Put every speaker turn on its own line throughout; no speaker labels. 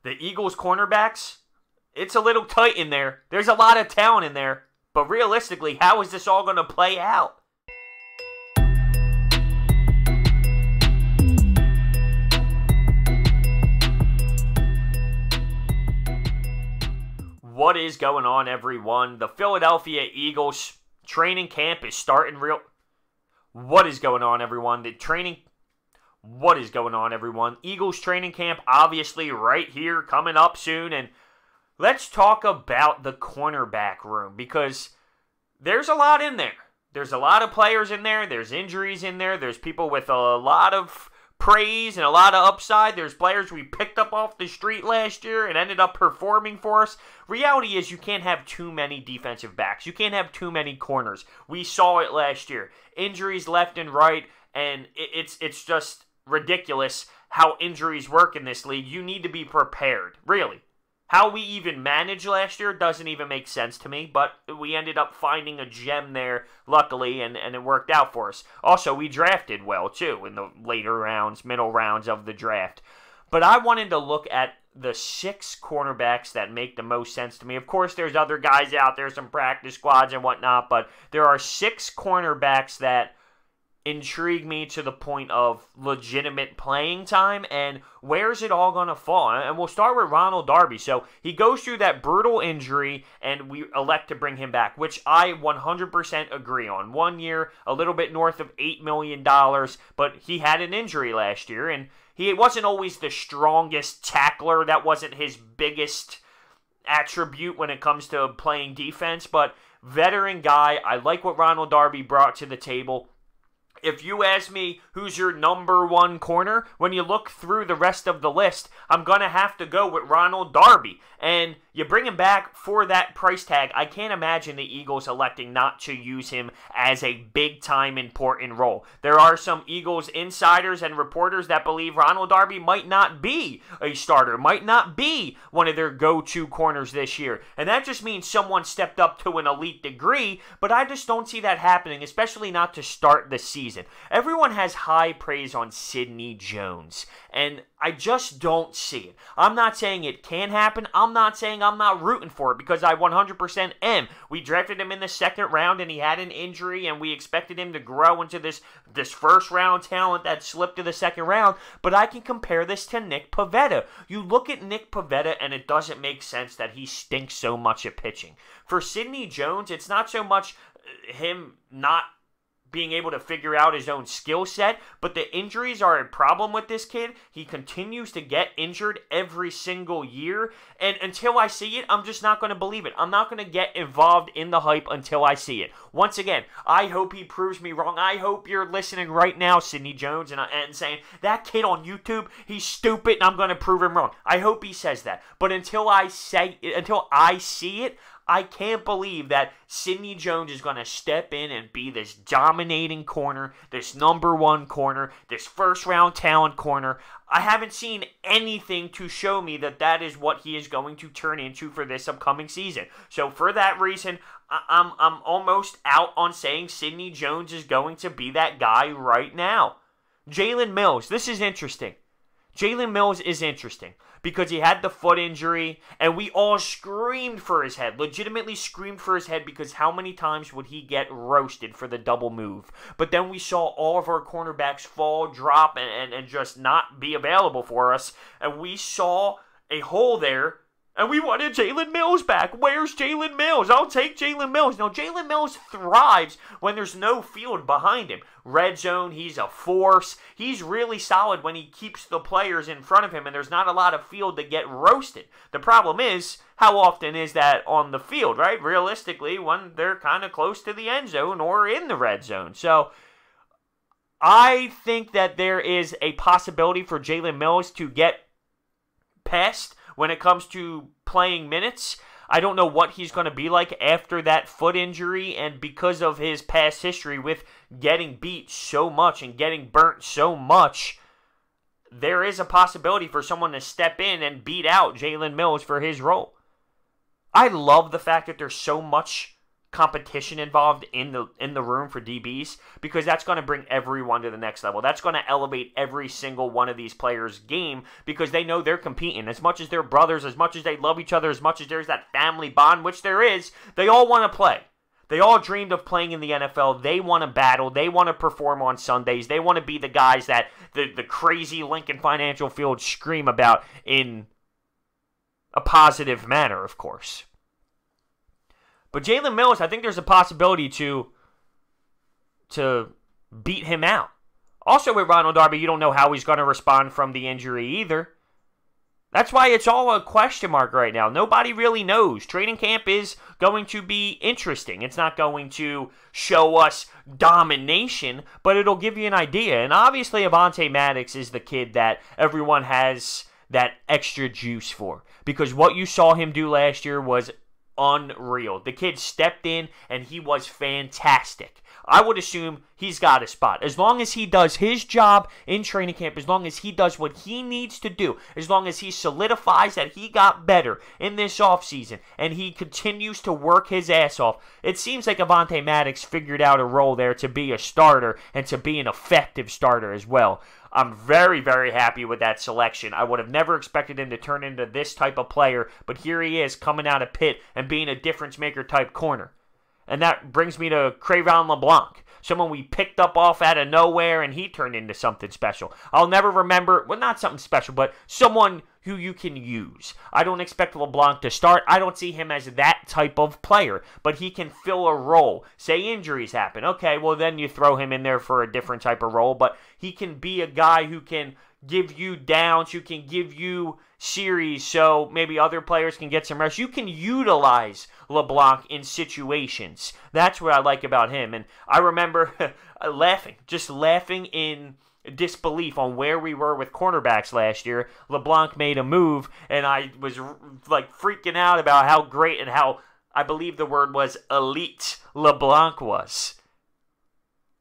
The Eagles cornerbacks, it's a little tight in there. There's a lot of talent in there. But realistically, how is this all going to play out? What is going on, everyone? The Philadelphia Eagles training camp is starting real... What is going on, everyone? What is going on, everyone? Eagles training camp, obviously, right here, coming up soon. And let's talk about the cornerback room, because there's a lot in there. There's a lot of players in there. There's injuries in there. There's people with a lot of praise and a lot of upside. There's players we picked up off the street last year and ended up performing for us. Reality is you can't have too many defensive backs. You can't have too many corners. We saw it last year. Injuries left and right, and it's just ridiculous how injuries work in this league. You need to be prepared, really. How we even managed last year doesn't even make sense to me, but we ended up finding a gem there, luckily, and it worked out for us. Also, we drafted well, too, in the later rounds, middle rounds of the draft. But I wanted to look at the 6 cornerbacks that make the most sense to me. Of course, there's other guys out there, some practice squads and whatnot, but there are 6 cornerbacks that intrigue me to the point of legitimate playing time, and where's it all going to fall? And we'll start with Ronald Darby. So he goes through that brutal injury, and we elect to bring him back, which I 100% agree on. 1 year, a little bit north of $8 million, but he had an injury last year, and he wasn't always the strongest tackler. That wasn't his biggest attribute when it comes to playing defense, but veteran guy. I like what Ronald Darby brought to the table. If you ask me who's your number 1 corner, when you look through the rest of the list, I'm going to have to go with Ronald Darby. And you bring him back for that price tag. I can't imagine the Eagles electing not to use him as a big-time important role. There are some Eagles insiders and reporters that believe Ronald Darby might not be a starter, might not be one of their go-to corners this year. And that just means someone stepped up to an elite degree, but I just don't see that happening, especially not to start the season. Everyone has high praise on Sidney Jones, and I just don't see it. I'm not saying it can happen. I'm not saying I'm not rooting for it, because I 100% am. We drafted him in the 2nd round, and he had an injury, and we expected him to grow into this first-round talent that slipped to the 2nd round, but I can compare this to Nick Pivetta. You look at Nick Pivetta, and it doesn't make sense that he stinks so much at pitching. For Sidney Jones, it's not so much him not being able to figure out his own skill set, but the injuries are a problem with this kid. He continues to get injured every single year, and until I see it, I'm just not going to believe it. I'm not going to get involved in the hype until I see it. Once again, I hope he proves me wrong. I hope you're listening right now, Sidney Jones, and saying, that kid on YouTube, he's stupid, and I'm going to prove him wrong. I hope he says that, but until I see it, I can't believe that Sidney Jones is going to step in and be this dominating corner, this number 1 corner, this first-round talent corner. I haven't seen anything to show me that that is what he is going to turn into for this upcoming season. So for that reason, I'm almost out on saying Sidney Jones is going to be that guy right now. Jalen Mills, this is interesting. Jalen Mills is interesting because he had the foot injury, and we all screamed for his head, legitimately screamed for his head, because how many times would he get roasted for the double move? But then we saw all of our cornerbacks fall, drop, and just not be available for us, and we saw a hole there, and we wanted Jalen Mills back. Where's Jalen Mills? I'll take Jalen Mills. Now, Jalen Mills thrives when there's no field behind him. Red zone, he's a force. He's really solid when he keeps the players in front of him and there's not a lot of field to get roasted. The problem is, how often is that on the field, right? Realistically, when they're kind of close to the end zone or in the red zone. So, I think that there is a possibility for Jalen Mills to get past when it comes to playing minutes. I don't know what he's going to be like after that foot injury, and because of his past history with getting beat so much and getting burnt so much, there is a possibility for someone to step in and beat out Jalen Mills for his role. I love the fact that there's so much competition involved in the room for DBs, because that's going to bring everyone to the next level. That's going to elevate every single one of these players' game, because they know they're competing. As much as they're brothers, as much as they love each other, as much as there's that family bond, which there is, they all want to play. They all dreamed of playing in the NFL. They want to battle. They want to perform on Sundays. They want to be the guys that the crazy Lincoln Financial Field scream about in a positive manner, of course. But Jalen Mills, I think there's a possibility to beat him out. Also with Ronald Darby, you don't know how he's going to respond from the injury either. That's why it's all a question mark right now. Nobody really knows. Training camp is going to be interesting. It's not going to show us domination, but it'll give you an idea. And obviously, Avonte Maddox is the kid that everyone has that extra juice for, because what you saw him do last year was unreal. The kid stepped in, and he was fantastic. I would assume he's got a spot. As long as he does his job in training camp, as long as he does what he needs to do, as long as he solidifies that he got better in this offseason, and he continues to work his ass off, it seems like Avonte Maddox figured out a role there to be a starter and to be an effective starter as well. I'm very, very happy with that selection. I would have never expected him to turn into this type of player, but here he is coming out of Pitt and being a difference-maker type corner. And that brings me to Cre'von Leblanc, someone we picked up off out of nowhere, and he turned into something special. I'll never remember, well, not something special, but someone who you can use. I don't expect LeBlanc to start. I don't see him as that type of player, but he can fill a role. Say injuries happen. Okay, well, then you throw him in there for a different type of role, but he can be a guy who can give you downs, who can give you series, so maybe other players can get some rest. You can utilize LeBlanc in situations. That's what I like about him. And I remember just laughing in disbelief on where we were with cornerbacks last year. LeBlanc made a move, and I was like freaking out about how great and how, I believe the word was, elite LeBlanc was.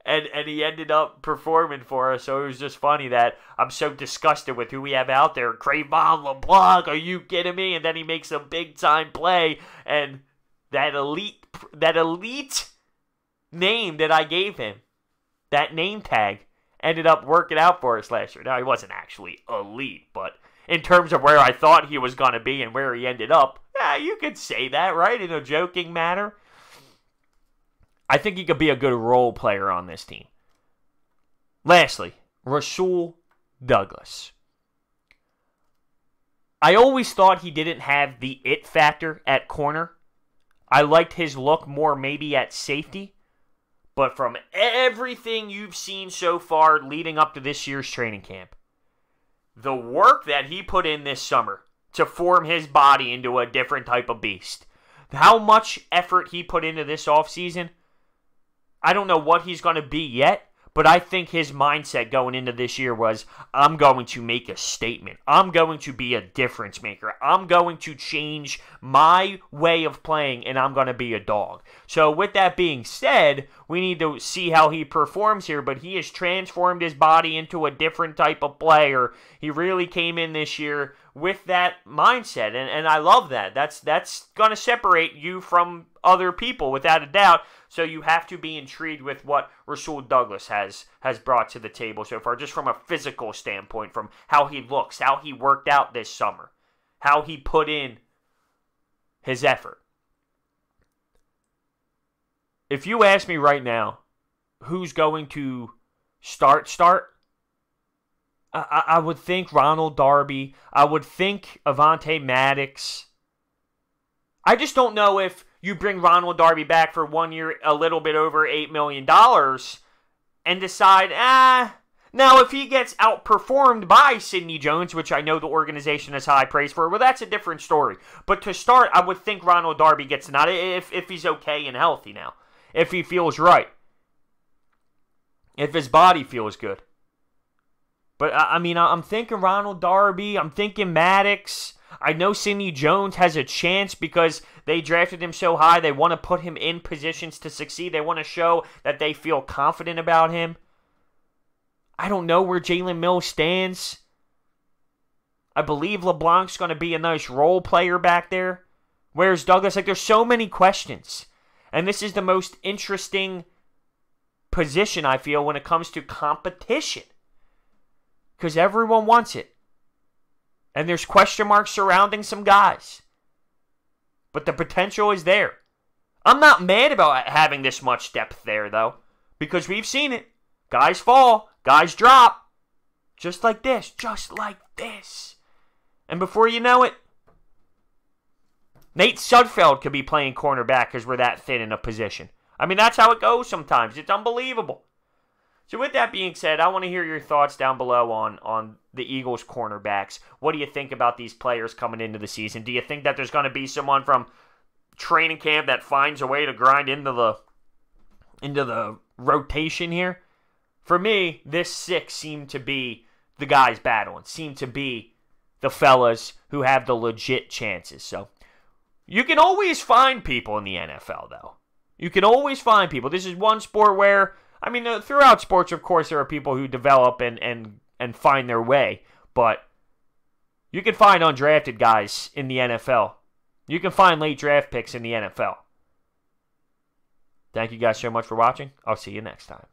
And he ended up performing for us, so it was just funny that I'm so disgusted with who we have out there. Cre'von Leblanc, are you kidding me? And then he makes a big-time play, and that elite name that I gave him, that name tag, ended up working out for us last year. Now, he wasn't actually elite, but in terms of where I thought he was going to be and where he ended up, yeah, you could say that, right, in a joking manner. I think he could be a good role player on this team. Lastly, Rasul Douglas. I always thought he didn't have the it factor at corner. I liked his look more maybe at safety. But from everything you've seen so far leading up to this year's training camp, the work that he put in this summer to form his body into a different type of beast, how much effort he put into this offseason, I don't know what he's going to be yet, but I think his mindset going into this year was, I'm going to make a statement. I'm going to be a difference maker. I'm going to change my way of playing, and I'm going to be a dog. So with that being said, we need to see how he performs here, but he has transformed his body into a different type of player. He really came in this year with that mindset, and I love that. That's going to separate you from other people, without a doubt. So you have to be intrigued with what Rasul Douglas has brought to the table so far, just from a physical standpoint, from how he looks, how he worked out this summer, how he put in his effort. If you ask me right now, who's going to start, I would think Ronald Darby. I would think Avonte Maddox. I just don't know if you bring Ronald Darby back for 1 year, a little bit over $8 million, and decide, now if he gets outperformed by Sidney Jones, which I know the organization has high praise for, well, that's a different story. But to start, I would think Ronald Darby gets an out if he's okay and healthy now, if he feels right, if his body feels good. But, I mean, I'm thinking Ronald Darby, I'm thinking Maddox. I know Sidney Jones has a chance because they drafted him so high. They want to put him in positions to succeed. They want to show that they feel confident about him. I don't know where Jalen Mills stands. I believe LeBlanc's going to be a nice role player back there. Where's Douglas? Like, there's so many questions. And this is the most interesting position, I feel, when it comes to competition. Because everyone wants it. And there's question marks surrounding some guys. But the potential is there. I'm not mad about having this much depth there, though. Because we've seen it. Guys fall. Guys drop. Just like this. Just like this. And before you know it, Nate Sudfeld could be playing cornerback because we're that thin in a position. I mean, that's how it goes sometimes. It's unbelievable. So with that being said, I want to hear your thoughts down below on the Eagles cornerbacks. What do you think about these players coming into the season? Do you think that there's going to be someone from training camp that finds a way to grind into the rotation here? For me, this 6 seemed to be the guys battling. Seemed to be the fellas who have the legit chances. So you can always find people in the NFL, though. You can always find people. This is one sport where, I mean, throughout sports, of course, there are people who develop and find their way. But you can find undrafted guys in the NFL. You can find late draft picks in the NFL. Thank you guys so much for watching. I'll see you next time.